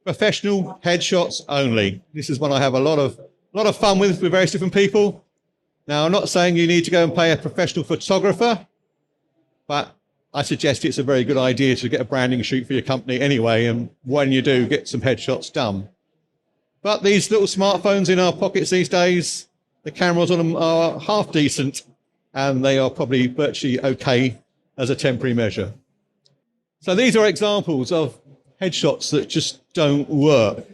Professional headshots only. This is one I have a lot of fun with various different people. Now, I'm not saying you need to go and pay a professional photographer, but I suggest it's a very good idea to get a branding shoot for your company anyway, and when you do, get some headshots done. But these little smartphones in our pockets these days, the cameras on them are half decent, and they are probably virtually okay as a temporary measure. So these are examples of headshots that just don't work.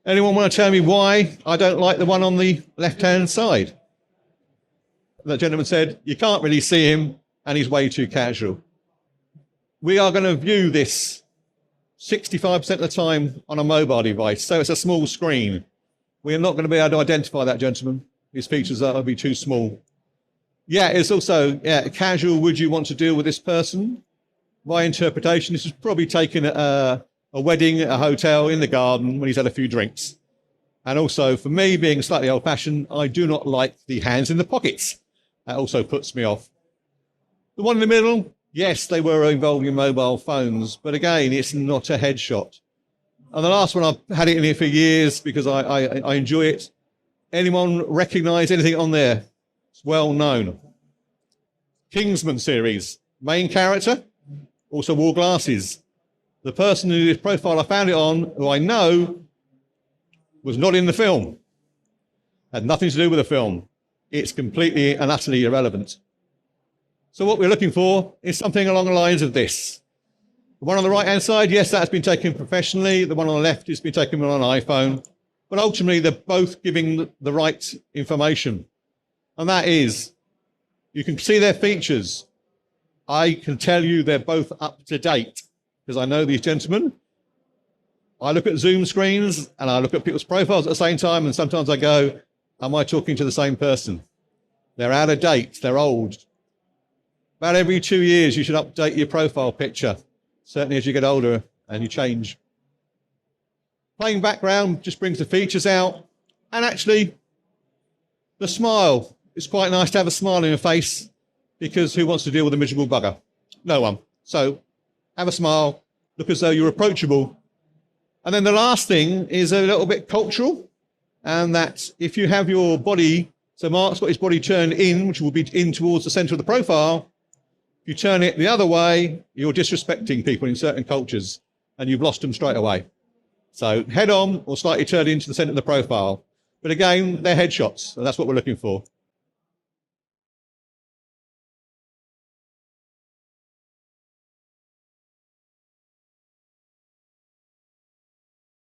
Anyone want to tell me why I don't like the one on the left-hand side? That gentleman said, you can't really see him and he's way too casual. We are going to view this 65% of the time on a mobile device, so it's a small screen. We are not going to be able to identify that gentleman. His features will be too small. Yeah, it's also casual. Would you want to deal with this person? My interpretation, this is probably taken at a wedding at a hotel in the garden when he's had a few drinks. And also, for me, being slightly old-fashioned, I do not like the hands in the pockets. That also puts me off. The one in the middle, yes, they were involving mobile phones, but again, it's not a headshot. And the last one, I've had it in here for years because I enjoy it. Anyone recognise anything on there? It's well known. Kingsman series, main character, also wore glasses. The person whose profile I found it on, who I know, was not in the film. Had nothing to do with the film. It's completely and utterly irrelevant. So what we're looking for is something along the lines of this. The one on the right-hand side, yes, that's been taken professionally. The one on the left has been taken on an iPhone. But ultimately, they're both giving the right information. And that is, you can see their features. I can tell you they're both up to date because I know these gentlemen. I look at Zoom screens and I look at people's profiles at the same time, and sometimes I go, am I talking to the same person? They're out of date, they're old. About every 2 years, you should update your profile picture, certainly as you get older and you change. Plain background just brings the features out, and actually, the smile. It's quite nice to have a smile on your face because who wants to deal with a miserable bugger? No one. So have a smile, look as though you're approachable. And then the last thing is a little bit cultural, and that's if you have your body, so Mark's got his body turned in, which will be in towards the center of the profile. If you turn it the other way, you're disrespecting people in certain cultures and you've lost them straight away. So head on or slightly turned into the center of the profile. But again, they're headshots, and that's what we're looking for.